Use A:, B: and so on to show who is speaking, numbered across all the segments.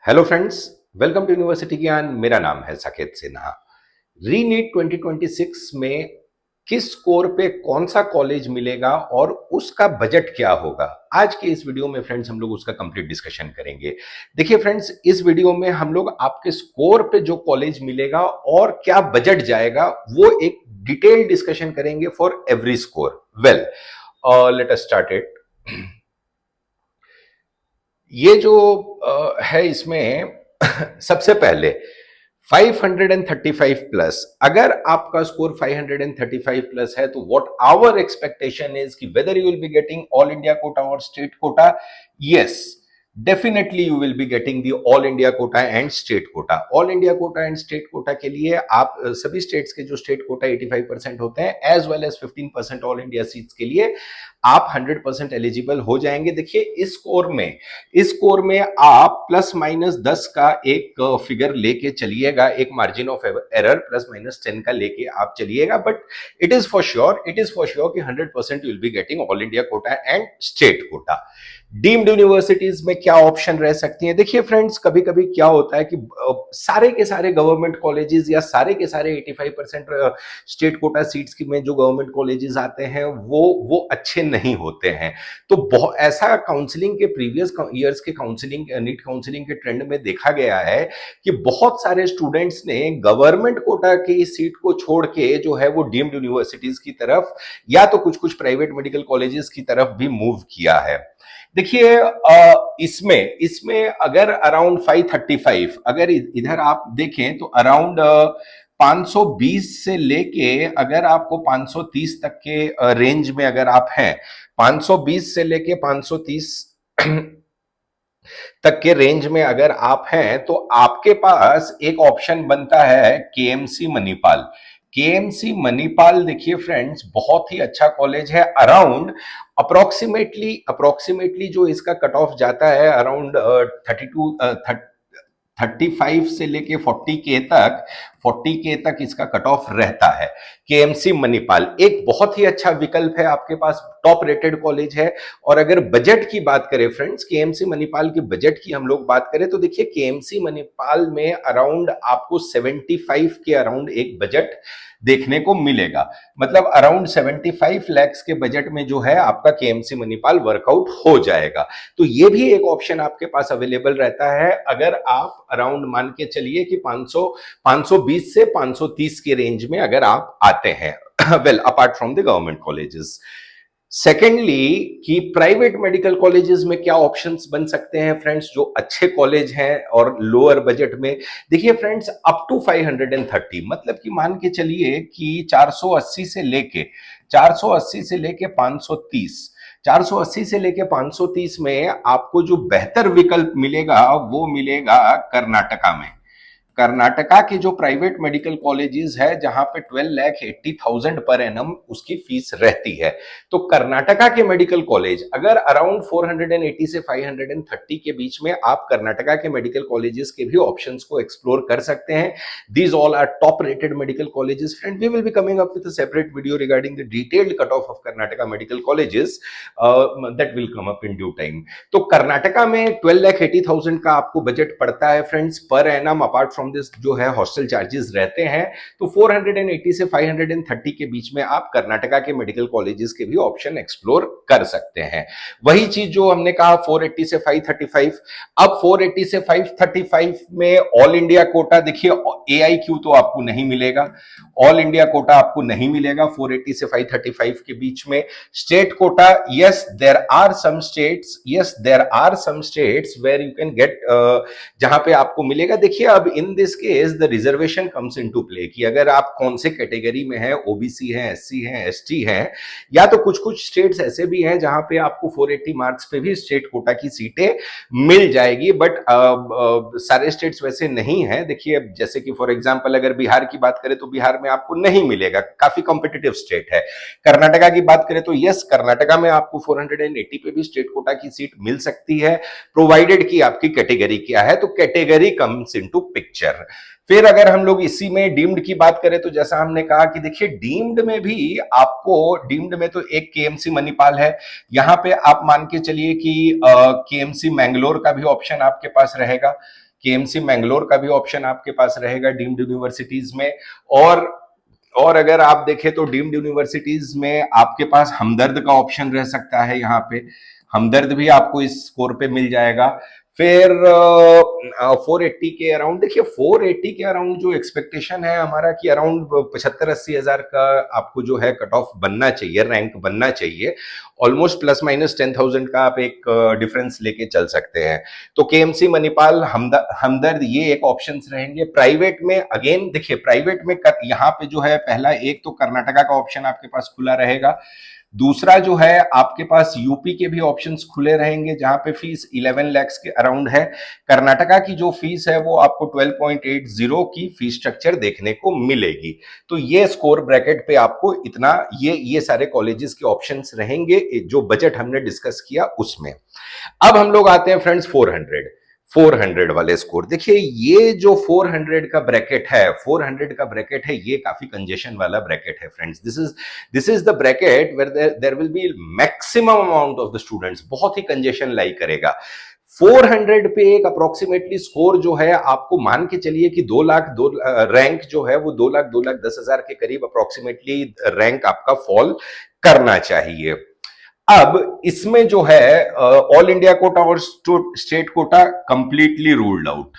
A: Hello friends, welcome to university Gyan. मेरा नाम है साकेत सिन्हा। रीनीट 2026 में किस स्कोर पे कौन सा कॉलेज मिलेगा और उसका बजट क्या होगा, आज के इस वीडियो में फ्रेंड्स हम लोग उसका कंप्लीट डिस्कशन करेंगे। देखिए फ्रेंड्स, इस वीडियो में हम लोग आपके स्कोर पे जो कॉलेज मिलेगा और क्या बजट जाएगा वो एक डिटेल डिस्कशन करेंगे for every score. Well, let us start it. ये जो है इसमें सबसे पहले 535 प्लस, अगर आपका स्कोर 535 प्लस है तो व्हाट आवर एक्सपेक्टेशन इज कि whether you will be getting all India quota और state quota. Yes, definitely you will be getting the all India quota and state quota. All India quota and state quota के लिए आप सभी states के जो state quota 85% होते हैं as well as 15% all India seats के लिए आप 100% एलिजिबल हो जाएंगे। देखिए इस स्कोर में आप प्लस माइनस 10 का एक फिगर लेके चलिएगा, एक margin of error plus minus 10 का लेके आप चलिएगा, but it is for sure कि 100% you will be getting all India quota and state Kota. Deemed universities में क्या ऑप्शन रह सकती हैं? देखिए फ्रेंड्स, कभी कभी क्या होता है कि सारे के सारे गवर्नमेंट कॉलेजेस या सारे के सारे 85% स्टेट कोटा सीट्स की में जो गवर्नमेंट कॉलेजेस आते हैं वो अच्छे नहीं होते हैं। तो बहुत ऐसा काउंसलिंग के प्रीवियस ईयर्स के काउंसलिंग, नीट काउंसलिंग के ट्रेंड में देखा गया है कि बहुत सारे स्टूडेंट्स ने गवर्नमेंट कोटा की सीट को छोड़ के जो है वो डीम्ड यूनिवर्सिटीज की तरफ या तो कुछ कुछ प्राइवेट मेडिकल कॉलेजेस की तरफ भी मूव किया है। देखिए इसमें इसमें अगर अराउंड 535, अगर इधर आप देखें तो अराउंड 520 से लेके अगर आपको 530 तक के रेंज में अगर आप हैं, 520 से लेके 530 तक के रेंज में अगर आप हैं तो आपके पास एक ऑप्शन बनता है केएमसी मणिपाल। केएमसी मणिपाल देखिए फ्रेंड्स, बहुत ही अच्छा कॉलेज है। अराउंड अप्रोक्सीमेटली जो इसका कट ऑफ जाता है अराउंड 35 से लेके 40 के तक इसका कट ऑफ रहता है। केएमसी मणिपाल एक बहुत ही अच्छा विकल्प है, आपके पास टॉप रेटेड कॉलेज है। और अगर बजट की बात करें फ्रेंड्स, केएमसी मणिपाल के बजट की हम लोग बात करें तो देखिए केएमसी मणिपाल में अराउंड आपको 75 के अराउंड एक बजट देखने को मिलेगा। मतलब अराउंड 75 लाख के बजट में जो है आपका केएमसी मणिपाल वर्कआउट हो जाएगा। तो ये भी एक ऑप्शन आपके पास अवेलेबल रहता है अगर आप अराउंड मान के चलिए कि 520 से 530 के रेंज में अगर आप आते हैं। Well, apart from the government colleges. Secondly, कि प्राइवेट मेडिकल कॉलेजेस में क्या ऑप्शंस बन सकते हैं फ्रेंड्स जो अच्छे कॉलेज हैं और लोअर बजट में। देखिए फ्रेंड्स, अप टू 530, मतलब कि मान के चलिए कि 480 से लेके 530, 480 से लेके 530 में आपको जो बेहतर विकल्प मिलेगा वो मिलेगा कर्नाटका में। कर्नाटका के जो प्राइवेट मेडिकल कॉलेजेस है जहां पे 12,80,000 पर एनम उसकी फीस रहती है। तो कर्नाटका के मेडिकल कॉलेज अगर अराउंड 480 से 530 के बीच में, आप कर्नाटका के मेडिकल कॉलेजेस के भी ऑप्शंस को एक्सप्लोर कर सकते हैं। These all are top rated medical colleges. Friend, we will be coming up with a separate video regarding the detailed cut off Karnataka medical colleges, that will come up in due time. तो कर्नाटका में 12,80,000 का आपको budget पड़ता है friends per annum. Apart from this जो है hostel charges रहते हैं। तो 480 से 530 के बीच में आप कर्नाटका के मेडिकल कॉलेजेस के भी ऑप्शन एक्सप्लोर कर सकते हैं। वही चीज जो हमने कहा 480 से 535, अब 480 से 535 में ऑल इंडिया कोटा, देखिए एआईक्यू तो आपको नहीं मिलेगा, ऑल इंडिया कोटा आपको नहीं मिलेगा 480 से 535 के बीच में। State quota, yes there are some states where you can get, जहां पे आपको मिलेगा। देखिए अब in this case the reservation comes into play कि अगर आप कौन से कैटेगरी में है, ओबीसी है, एससी है, एसटी है, या तो कुछ कुछ स्टेट्स ऐसे भी हैं जहां पे आपको 480 मार्क्स पे भी स्टेट कोटा की सीटें मिल जाएगी, बट सारे स्टेट्स वैसे नहीं है। देखिए जैसे कि फॉर एग्जांपल अगर बिहार की बात करें तो बिहार में आपको नहीं मिलेगा, काफी कॉम्पिटिटिव स्टेट है। कर्नाटका की बात करें तो यस, कर्नाटका में आपको 480 पे भी स्टेट कोटा की सीट मिल सकती है, प्रोवाइडेड कि आपकी कैटेगरी क्या है। तो कैटेगरी कम्स इनटू पिक्चर। फिर अगर हम लोग इसी में डीम्ड की बात करें तो जैसा हमने कहा कि देखिए डीम्ड में भी आपको, डीम्ड में तो एक केएमसी मणिपाल है, यहां पे आप मान के चलिए कि केएमसी मैंगलोर का भी ऑप्शन आपके पास रहेगा। केएमसी मैंगलोर का भी ऑप्शन आपके पास रहेगा डीम्ड यूनिवर्सिटीज में। और अगर आप देखें तो डीम्ड यूनिवर्सिटीज में आपके पास हमदर्द का ऑप्शन रह सकता है, यहाँ पे हमदर्द भी आपको इस स्कोर पे मिल जाएगा। फिर 480 के अराउंड, देखिए 480 के अराउंड जो एक्सपेक्टेशन है हमारा कि अराउंड 75-80 हजार का आपको जो है कट ऑफ बनना चाहिए, रैंक बनना चाहिए। ऑलमोस्ट प्लस माइनस 10,000 का आप एक डिफरेंस लेके चल सकते हैं। तो केएमसी, मणिपाल, हमदर्द ये एक ऑप्शन रहेंगे। प्राइवेट में अगेन देखिए, प्राइवेट में यहाँ पे जो है पहला एक तो कर्नाटका का ऑप्शन आपके पास खुला रहेगा, दूसरा जो है आपके पास यूपी के भी ऑप्शंस खुले रहेंगे जहां पे फीस 11 लाख के अराउंड है। कर्नाटका की जो फीस है वो आपको 12.80 की फीस स्ट्रक्चर देखने को मिलेगी। तो ये स्कोर ब्रैकेट पे आपको इतना ये सारे कॉलेजेस के ऑप्शंस रहेंगे जो बजट हमने डिस्कस किया उसमें। अब हम लोग आते हैं फ्रेंड्स 400 वाले स्कोर। देखिए ये जो 400 का ब्रैकेट है, 400 का ब्रैकेट है, ये काफी कंजेशन वाला ब्रैकेट है friends. This is the bracket where there will be maximum amount of the students, बहुत ही कंजेशन लाई करेगा। 400 पे एक अप्रोक्सीमेटली स्कोर जो है आपको मान के चलिए कि 2 लाख रैंक जो है वो 2 लाख 10 हजार के करीब अप्रोक्सीमेटली रैंक आपका फॉल करना चाहिए। अब इसमें जो है ऑल इंडिया कोटा और state Kota completely ruled out,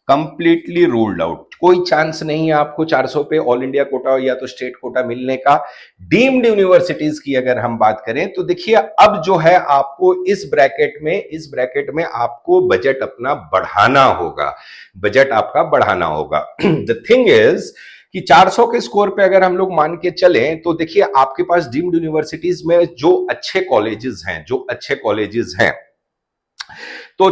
A: completely ruled out. कोई चांस नहीं है आपको 400 पे ऑल इंडिया कोटा या तो स्टेट कोटा मिलने का। डीम्ड यूनिवर्सिटीज की अगर हम बात करें तो देखिए अब जो है आपको इस ब्रैकेट में आपको बजट अपना बढ़ाना होगा, बजट आपका बढ़ाना होगा। द थिंग इज कि 400 के स्कोर पे अगर हम लोग मान के चलें तो देखिए आपके पास डीम्ड यूनिवर्सिटीज में जो अच्छे कॉलेजेस हैं तो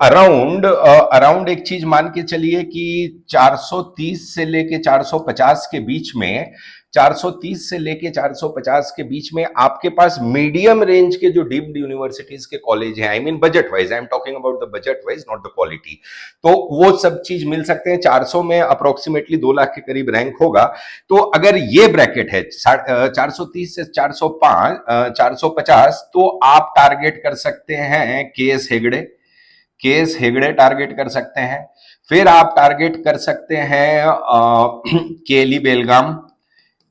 A: अराउंड एक चीज मान के चलिए कि 430 से लेके 450 के बीच में, 430 से लेके 450 के बीच में आपके पास मीडियम रेंज के जो डीम्ड यूनिवर्सिटीज के कॉलेज हैं, I mean budget wise, I am talking about the budget wise not the quality, तो वो सब चीज मिल सकते हैं। 400 में अप्रोक्सीमेटली 2 लाख के करीब रैंक होगा। तो अगर ये ब्रैकेट है 430 से 405 450, तो आप टारगेट कर सकते हैं केएस हेगड़े टारगेट कर सकते हैं। फिर आप टारगेट कर सकते हैं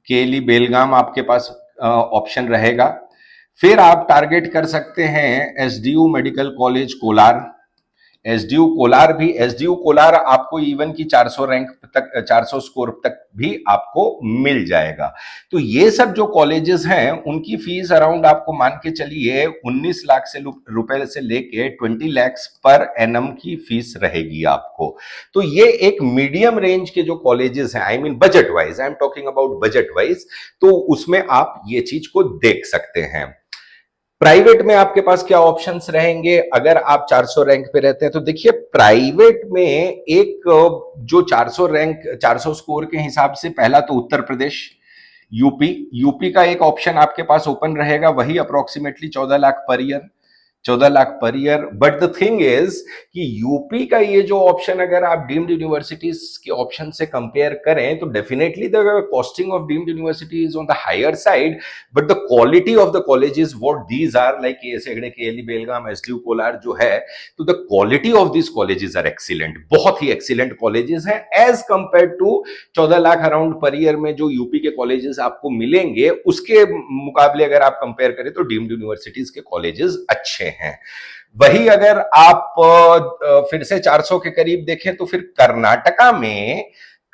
A: केली बेलगाम आपके पास ऑप्शन रहेगा। फिर आप टारगेट कर सकते हैं SDU medical college Kolar, SDU Kolar आपको इवन की 400 रैंक तक, 400 स्कोर तक भी आपको मिल जाएगा। तो ये सब जो कॉलेजेस हैं उनकी फीस अराउंड आपको मान के चलिए 19 लाख से रुपए से लेके 20 लाख पर एनम की फीस रहेगी आपको। तो ये एक मीडियम रेंज के जो कॉलेजेस हैं, I mean budget wise, I am talking about budget wise, तो उसमें आप ये चीज को देख सकते हैं। प्राइवेट में आपके पास क्या ऑप्शंस रहेंगे अगर आप 400 रैंक पे रहते हैं? तो देखिए प्राइवेट में एक जो 400 स्कोर के हिसाब से, पहला तो उत्तर प्रदेश, यूपी का एक ऑप्शन आपके पास ओपन रहेगा, वही approximately 14 lakh per year, 14 lakh per year. But the thing is कि यूपी का ये जो ऑप्शन अगर आप डीम्ड यूनिवर्सिटीज के ऑप्शन से कंपेयर करें तो definitely the costing of deemed university is on the higher side, but the quality of the colleges what these are, like KS Hegde, KLE Belgaum, SDU Kolar जो है, तो the quality of this colleges are excellent, बहुत ही excellent colleges हैं as compared to 14 lakh around per year में जो UP के colleges आपको मिलेंगे, उसके मुकाबले अगर आप कंपेयर करें तो डीम्ड यूनिवर्सिटीज के कॉलेजेस अच्छे हैं। वही अगर आप फिर से 400 के करीब देखें तो फिर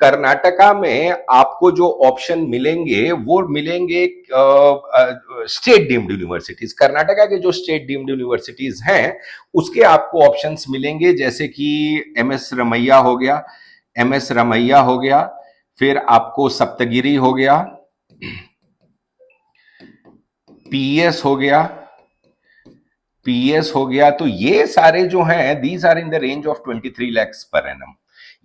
A: कर्नाटका में आपको जो ऑप्शन मिलेंगे वो मिलेंगे स्टेट डीम्ड यूनिवर्सिटीज। कर्नाटका के जो स्टेट डीम्ड यूनिवर्सिटीज हैं उसके आपको ऑप्शंस मिलेंगे, जैसे कि एमएस रमैया हो गया, फिर आपको सप्तगिरी हो गया, पीएस हो गया। तो ये सारे जो हैं these are in the range of 23 lakh पर एनम।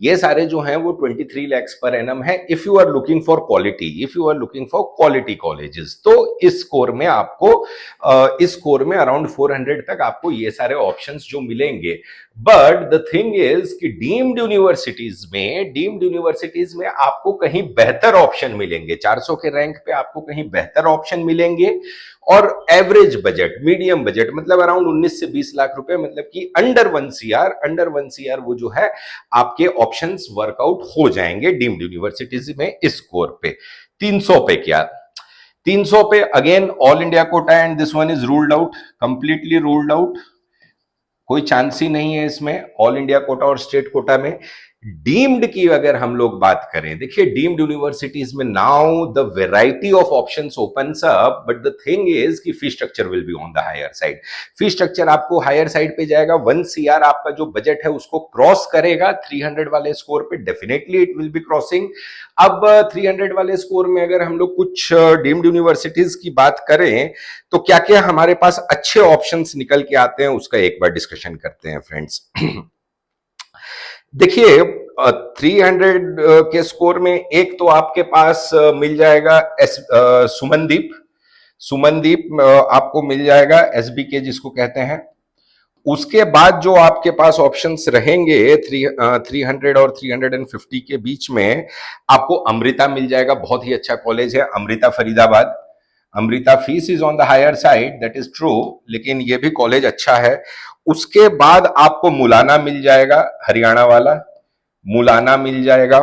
A: ये सारे जो हैं वो 23 लाख पर एनम है if you are looking for quality colleges. तो इस स्कोर में अराउंड 400 तक आपको ये सारे ऑप्शंस जो मिलेंगे बट द थिंग इज कि डीम्ड यूनिवर्सिटीज में आपको कहीं बेहतर ऑप्शन मिलेंगे, 400 के रैंक पे आपको कहीं बेहतर ऑप्शन मिलेंगे, और एवरेज बजट, मीडियम बजट, मतलब अराउंड 19 से 20 लाख रुपए, मतलब कि अंडर 1 CR वो जो है आपके ऑप्शंस वर्कआउट हो जाएंगे डीम्ड यूनिवर्सिटीज में इस स्कोर पे। 300 पे क्या, 300 पे again all India quota, and this one is ruled out, completely ruled out, कोई चांस ही नहीं है इसमें ऑल इंडिया कोटा और स्टेट कोटा में। डीम्ड की अगर हम लोग बात करें, देखिए डीम्ड यूनिवर्सिटीज में now the variety of options opens up, but the thing is कि fee structure will be on the higher side. Fee structure आपको हायर साइड पे जाएगा, 1 CR आपका जो बजट है उसको क्रॉस करेगा 300 वाले स्कोर पे, definitely it will be crossing. अब 300 वाले स्कोर में अगर हम लोग कुछ डीम्ड यूनिवर्सिटीज की बात करें तो क्या क्या हमारे पास अच्छे ऑप्शंस निकल के आते हैं उसका एक बार डिस्कशन करते हैं फ्रेंड्स। देखिए 300 के स्कोर में एक तो आपके पास मिल जाएगा सुमनदीप, आपको मिल जाएगा SBK जिसको कहते हैं। उसके बाद जो आपके पास ऑप्शंस रहेंगे 300 और 350 के बीच में, आपको अमृता मिल जाएगा, बहुत ही अच्छा कॉलेज है Amrita Faridabad. Amrita fees is on the higher side, that is true, लेकिन ये भी कॉलेज अच्छा है। उसके बाद आपको मुलाना मिल जाएगा, हरियाणा वाला मुलाना मिल जाएगा।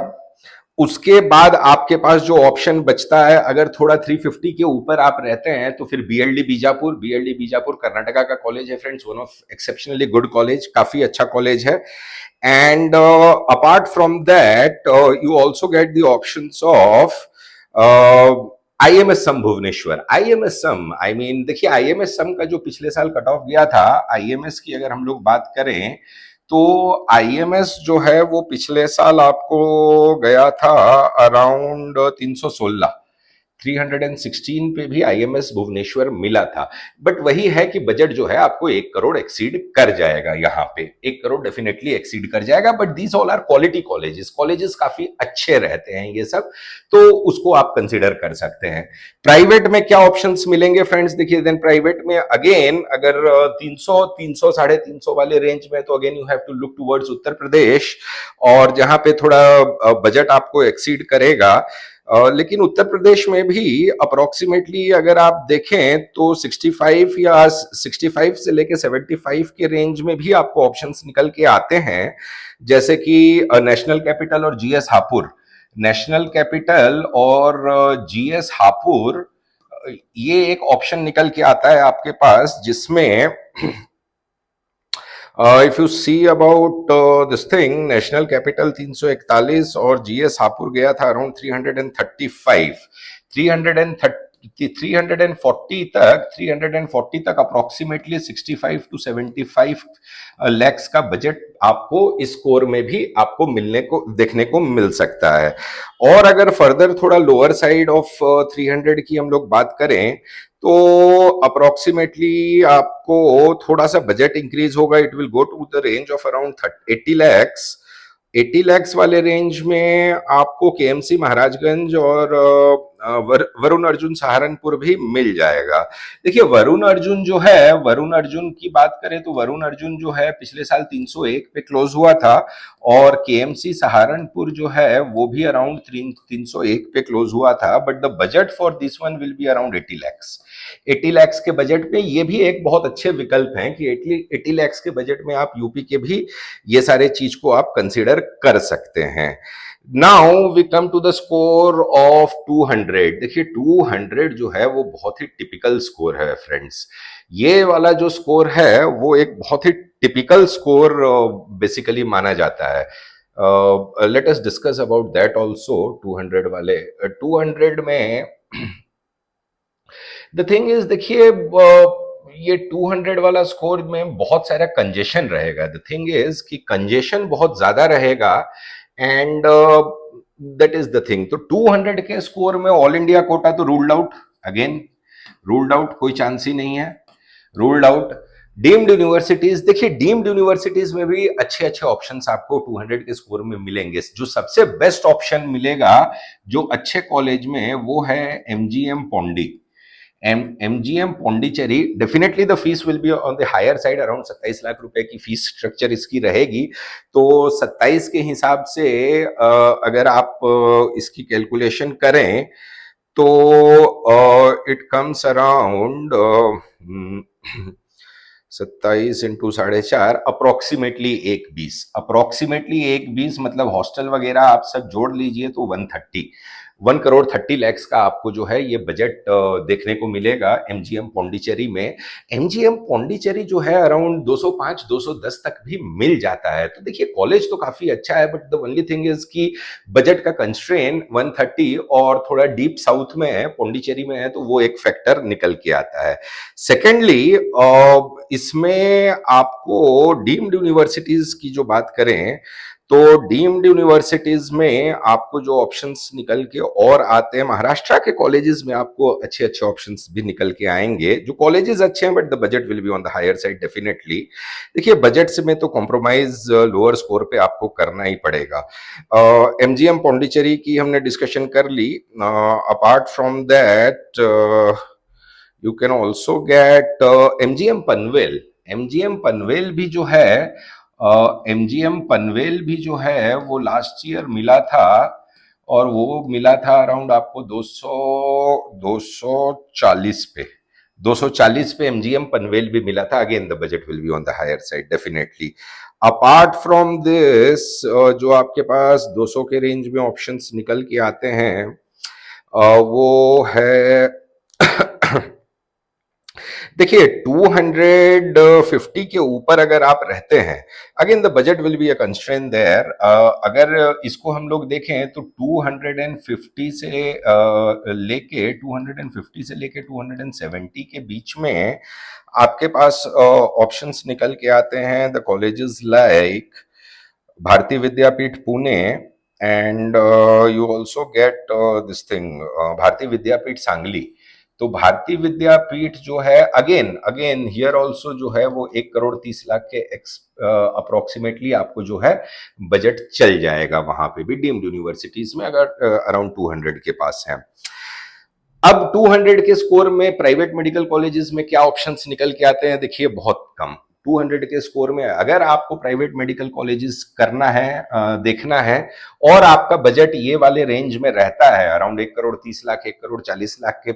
A: उसके बाद आपके पास जो ऑप्शन बचता है, अगर थोड़ा 350 के ऊपर आप रहते हैं तो फिर BLD बीजापुर कर्नाटका का कॉलेज है friends, one of exceptionally good college, काफी अच्छा कॉलेज है। And apart from that you also get the options of IMS Bhubaneswar. I mean देखिए IMS का जो पिछले साल कट ऑफ गया था, IMS की अगर हम लोग बात करें तो IMS जो है वो पिछले साल आपको गया था अराउंड 316, 316 पे भी IMS भुवनेश्वर मिला था। बट वही है कि बजट जो है आपको 1 करोड़ एक्सीड कर जाएगा, यहां पे 1 करोड़ डेफिनेटली एक्सीड कर जाएगा। But these all are quality colleges काफी अच्छे रहते हैं ये सब, तो उसको आप कंसिडर कर सकते हैं। प्राइवेट में क्या ऑप्शंस मिलेंगे फ्रेंड्स, देखिए देन प्राइवेट में अगेन अगर 300 300 350 वाले रेंज में, तो again you have to look towards Uttar Pradesh, और जहां पे थोड़ा बजट आपको एक्सीड करेगा। लेकिन उत्तर प्रदेश में भी अप्रोक्सीमेटली अगर आप देखें तो 65 या 65 से लेके 75 के रेंज में भी आपको ऑप्शंस निकल के आते हैं, जैसे कि नेशनल कैपिटल और GS हापुड़। नेशनल कैपिटल और GS हापुड़, ये एक ऑप्शन निकल के आता है आपके पास, जिसमें if you see about this thing, national capital 341 और GS हापुड़ गया था अराउंड 335, 340 तक अप्रोक्सीमेटली 65 to 75 लैक्स का बजट आपको इस स्कोर में भी आपको मिलने को देखने को मिल सकता है। और अगर फर्दर थोड़ा लोअर साइड ऑफ 300 की हम लोग बात करें तो अप्रोक्सीमेटली आपको थोड़ा सा बजट इंक्रीज होगा, it will go to the range of around 80 lakhs. 80 lakhs वाले रेंज में आपको KMC महाराजगंज और वरुण अर्जुन सहारनपुर भी मिल जाएगा। देखिए वरुण अर्जुन की बात करें तो वरुण अर्जुन जो है पिछले साल 301 पे क्लोज हुआ था, और KMC सहारनपुर जो है वो भी अराउंड 301 पे क्लोज हुआ था। But the budget for this one will be around 80 lakhs. 80 lakhs के बजट पे ये भी एक बहुत अच्छे विकल्प हैं कि 80 लैक्स के बजट में आप यूपी के भी ये सारे चीज को आप कंसिडर कर सकते हैं। Now we come to the score of 200। देखिए 200 जो है वो बहुत ही टिपिकल स्कोर है फ्रेंड्स। ये वाला जो स्कोर है वो एक बहुत ही टिपिकल स्कोर बेसिकली माना जाता है। Let us discuss about that also. 200 वाले 200 में द थिंग इज, देखिए ये 200 वाला स्कोर में बहुत सारा कंजेशन रहेगा। द थिंग इज कि कंजेशन बहुत ज्यादा रहेगा, and that is the thing. तो 200 के स्कोर में ऑल इंडिया कोटा तो ruled out, again ruled out, कोई चांस ही नहीं है, रूल्ड आउट। डीम्ड यूनिवर्सिटीज, देखिए डीम्ड यूनिवर्सिटीज में भी अच्छे अच्छे ऑप्शंस आपको 200 के स्कोर में मिलेंगे। जो सबसे बेस्ट ऑप्शन मिलेगा जो अच्छे कॉलेज में, वो है MGM Pondy. MGM Pondicherry, definitely the fees will be on the higher side, around 27 lakh रुपए की फीस स्ट्रक्चर इसकी रहेगी। तो 27 के हिसाब से अगर आप इसकी कैलकुलेशन करें तो it comes around 27 into 4.5, approximately 1.20 मतलब हॉस्टल वगैरह आप सब जोड़ लीजिए तो 1 करोड़ 30 लाख का आपको जो है ये बजट देखने को मिलेगा एमजीएम पौंडीचेरी में। एमजीएम पौंडीचेरी जो है अराउंड 205 210 तक भी मिल जाता है। तो देखिए कॉलेज तो काफी अच्छा है, but the only thing is कि बजट का कंस्ट्रेन 130 और थोड़ा डीप साउथ में है, पौंडीचेरी में है, तो वो एक फैक्टर निकल के आता है। सेकेंडली इसमें आपको डीम्ड यूनिवर्सिटीज की जो बात करें तो डीम्ड यूनिवर्सिटीज में आपको जो ऑप्शंस निकल के और आते हैं, महाराष्ट्र के कॉलेजेस में आपको अच्छे अच्छे ऑप्शंस भी निकल के आएंगे। जो कॉलेजेस अच्छे हैं but the budget will be on the higher side definitely. देखिए बजट से में तो कॉम्प्रोमाइज लोअर स्कोर पे आपको करना ही पड़ेगा। एमजीएम पौंडीचेरी की हमने डिस्कशन कर ली। Apart from that you can also get MGM Panvel. MGM Panvel भी जो है एमजीएम पनवेल भी जो है वो लास्ट ईयर मिला था, और वो मिला था अराउंड आपको 240 पे एमजीएम पनवेल भी मिला था। Again the budget will be on the higher side definitely. Apart from this जो आपके पास 200 के रेंज में ऑप्शंस निकल के आते हैं वो है देखिए 250 के ऊपर अगर आप रहते हैं, again the budget will be a constraint there. अगर इसको हम लोग देखें तो 250 से लेके 270 के बीच में आपके पास ऑप्शंस निकल के आते हैं। The colleges like Bharati Vidyapeeth Pune and you also get this thing Bharati Vidyapeeth Sangli. तो भारतीय विद्यापीठ जो है अगेन हियर ऑल्सो जो है वो 1 करोड़ 30 लाख के अप्रोक्सीमेटली आपको जो है बजट चल जाएगा वहां पे भी डीम्ड यूनिवर्सिटीज में, अगर अराउंड 200 के पास है। अब 200 के स्कोर में प्राइवेट मेडिकल कॉलेजेस में क्या ऑप्शंस निकल के आते हैं, देखिए बहुत कम। 200 के स्कोर में अगर आपको प्राइवेट मेडिकल कॉलेजेस करना है, देखना है, और आपका बजट ये वाले रेंज में रहता है अराउंड 1 करोड़ 30 लाख 1 करोड़ 40 लाख के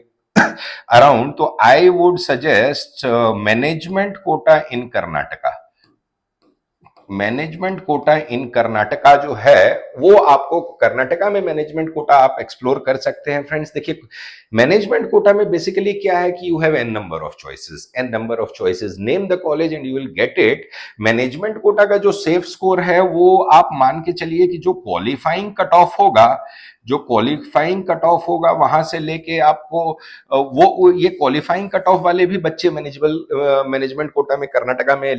A: अराउंड, तो I would suggest management quota in Karnataka. Management quota in Karnataka जो है वो आपको कर्नाटका में मैनेजमेंट कोटा आप एक्सप्लोर कर सकते हैं फ्रेंड्स। देखिए मैनेजमेंट कोटा में बेसिकली क्या है कि you have an number of choices, name the college and you will get it. Management quota का जो सेफ स्कोर है वो आप मान के चलिए कि जो क्वालिफाइंग कट ऑफ होगा वहां से लेके आपको वो ये क्वालिफाइंग कट ऑफ वाले भी बच्चे मैनेजमेंट कोटा में कर्नाटका में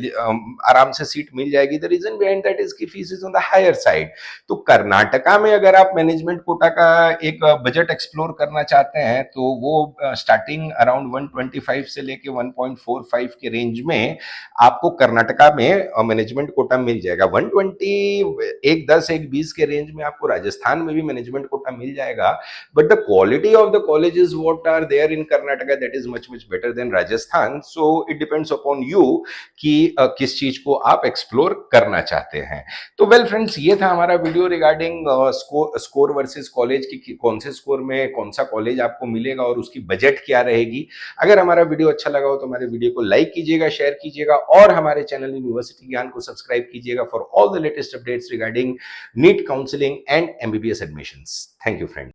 A: आराम से सीट मिल जाएगी। The reason behind that is की fees is on the higher side. तो कर्नाटका में अगर आप मैनेजमेंट कोटा का एक बजट एक्सप्लोर करना चाहते हैं तो वो स्टार्टिंग अराउंड 125 से लेके 1.45 के रेंज में आपको कर्नाटका में मैनेजमेंट कोटा मिल जाएगा। 120 110 120 के रेंज में आपको राजस्थान में भी मैनेजमेंट कोटा मिल जाएगा। But the quality of the colleges what are there in Karnataka that is much better than Rajasthan. So it depends upon you कि किस चीज को आप एक्सप्लोर करना चाहते हैं। तो वेल फ्रेंड्स, ये था हमारा video regarding score versus college की कौन से स्कोर में कौन सा कॉलेज आपको मिलेगा और उसकी बजट क्या रहेगी। अगर हमारा वीडियो अच्छा लगा हो तो हमारे वीडियो को लाइक कीजिएगा, शेयर कीजिएगा, और हमारे चैनल यूनिवर्सिटी ज्ञान को सब्सक्राइब कीजिएगा for all the latest updates regarding NEET counselling and MBBS admissions. Thank you friends.